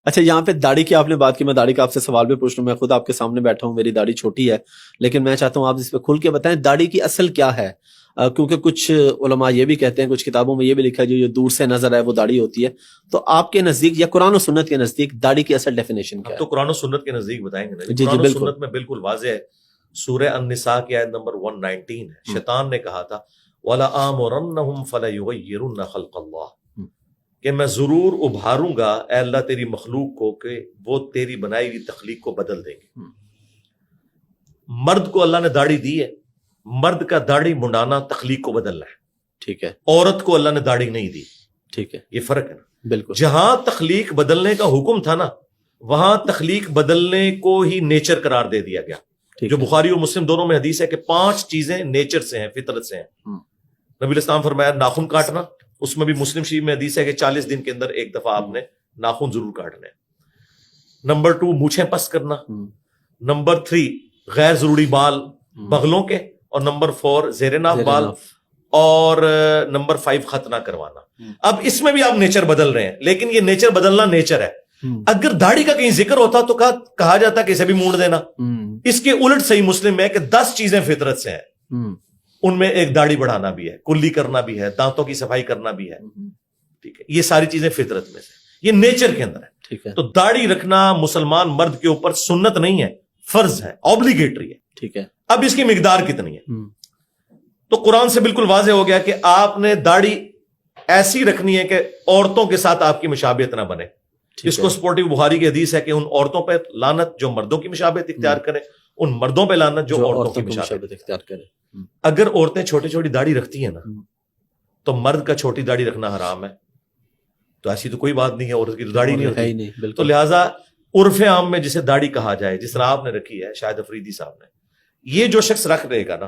اچھا یہاں پہ داڑھی کی آپ نے بات کی، میں داڑھی کا آپ سے سوال بھی پوچھ لوں. میں خود آپ کے سامنے بیٹھا ہوں، میری داڑھی چھوٹی ہے، لیکن میں چاہتا ہوں آپ اس پہ کھل کے بتائیں داڑھی کی اصل کیا ہے. کیونکہ کچھ علماء یہ بھی کہتے ہیں، کچھ کتابوں میں یہ بھی لکھا ہے جو دور سے نظر آئے وہ داڑھی ہوتی ہے. تو آپ کے نزدیک یا قرآن و سنت کے نزدیک داڑھی کی اصل ڈیفینیشن کیا ہے؟ تو قرآن و سنت کے نزدیک بتائیں گے نا. جی قرآن و بالکل. سنت میں بالکل واضح ہے. سورہ النساء کی آیت نمبر 119 ہے. شیطان نے کہا تھا وَلَآمُرَنَّهُمْ فَلَيُغَيِّرُنَّ خَلْقَ اللَّهِ، کہ میں ضرور ابھاروں گا اے اللہ تیری مخلوق کو کہ وہ تیری بنائی ہوئی تخلیق کو بدل دیں گے. مرد کو اللہ نے داڑھی دی ہے، مرد کا داڑھی منڈانا تخلیق کو بدلنا ہے. ٹھیک ہے. عورت کو اللہ نے داڑھی نہیں دی. ٹھیک ہے. یہ فرق ہے نا. بالکل. جہاں تخلیق بدلنے کا حکم تھا نا، وہاں تخلیق بدلنے کو ہی نیچر قرار دے دیا گیا. جو بخاری اور مسلم دونوں میں حدیث ہے کہ 5 چیزیں نیچر سے ہیں، فطرت سے ہیں. نبی اسلام فرمایا ناخن کاٹنا، اس میں بھی مسلم شریف میں حدیث ہے کہ 40 دن کے اندر ایک دفعہ آپ نے ناخن ضرور کاٹنے. نمبر 2 مونچھیں پس کرنا. نمبر 3 غیر ضروری بال بغلوں کے، اور نمبر 4 زیر ناف بال، اور نمبر 5 ختنہ کروانا. اب اس میں بھی آپ نیچر بدل رہے ہیں، لیکن یہ نیچر بدلنا نیچر ہے. اگر داڑھی کا کہیں ذکر ہوتا تو کہا جاتا کہ اسے بھی مونڈ دینا. اس کے الٹ صحیح مسلم میں کہ 10 چیزیں فطرت سے ہیں، ان میں ایک داڑھی بڑھانا بھی ہے، کلی کرنا بھی ہے، دانتوں کی صفائی کرنا بھی ہے. ٹھیک ہے، یہ ساری چیزیں فطرت میں سے، یہ نیچر کے اندر ہے. ٹھیک ہے. تو داڑھی رکھنا مسلمان مرد کے اوپر سنت نہیں ہے، فرض ہے، اوبلیگیٹری ہے. ٹھیک ہے. اب اس کی مقدار کتنی ہے؟ تو قرآن سے بالکل واضح ہو گیا کہ آپ نے داڑھی ایسی رکھنی ہے کہ عورتوں کے ساتھ آپ کی مشابہت نہ بنے. اس کو سپورٹیو بخاری کی حدیث ہے کہ ان عورتوں پہ لعنت جو مردوں کی مشابہت اختیار کریں، ان مردوں پہ لعنت جو عورتوں کی مشابہت اختیار کریں. اگر عورتیں چھوٹی چھوٹی داڑھی رکھتی ہیں نا، تو مرد کا چھوٹی داڑھی رکھنا حرام ہے. تو ایسی تو کوئی بات نہیں ہے، عورت کی تو داڑھی نہیں ہوتی. تو لہٰذا عرف عام میں جسے داڑھی کہا جائے، جس طرح آپ نے رکھی ہے، شاید افریدی صاحب نے، یہ جو شخص رکھ دے گا نا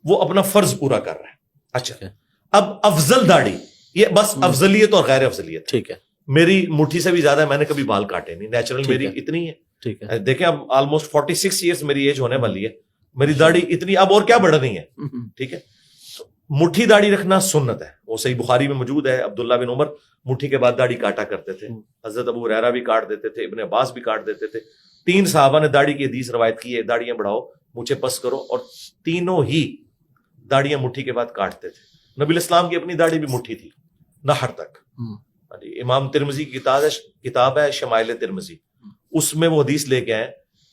وہ اپنا فرض پورا کر رہا ہے. اچھا اب افضل داڑھی، یہ بس افضلیت اور غیر افضلیت. ٹھیک ہے. میری مٹھی سے بھی زیادہ ہے، میں نے کبھی بال کاٹے نہیں، نیچرل میری اتنی ہے. ٹھیک ہے. دیکھیں اب آلموسٹ 46 ایئرس میری ایج ہونے والی ہے، میری داڑھی اتنی اب اور کیا بڑھنی ہے. ٹھیک ہے. مٹھی داڑھی رکھنا سنت ہے، وہ صحیح بخاری میں موجود ہے. عبداللہ بن عمر مٹھی کے بعد داڑھی کاٹا کرتے تھے. حضرت ابو ہریرہ بھی کاٹ دیتے تھے، ابن عباس بھی کاٹ دیتے تھے. 3 صحابہ نے داڑھی کی حدیث روایت کی ہے، داڑیاں بڑھاؤ، مونچھیں پس کرو، اور تینوں ہی داڑیاں مٹھی کے بعد کاٹتے تھے. نبی الاسلام کی اپنی داڑھی بھی مٹھی تھی، نہر تک. امام ترمذی کی کتاب ہے شمائل ترمذی، اس میں وہ حدیث لے کے آئے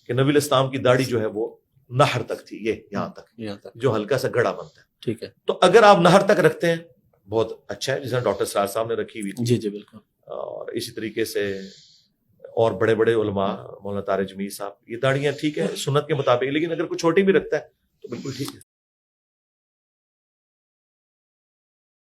کہ نبی الاسلام کی داڑھی جو ہے وہ نہر تک تھی، یہ یہاں تک جو ہلکا سا گڑا بنتا ہے. ٹھیک ہے. تو اگر آپ نہر تک رکھتے ہیں بہت اچھا ہے، جس نے ڈاکٹر سرار صاحب نے رکھی ہوئی تھی. جی بالکل. اور اسی طریقے سے اور بڑے بڑے علماء، مولانا طارق جمیل صاحب، یہ داڑیاں ٹھیک ہے سنت کے مطابق، لیکن اگر کوئی چھوٹی بھی رکھتا ہے تو بالکل ٹھیک ہے.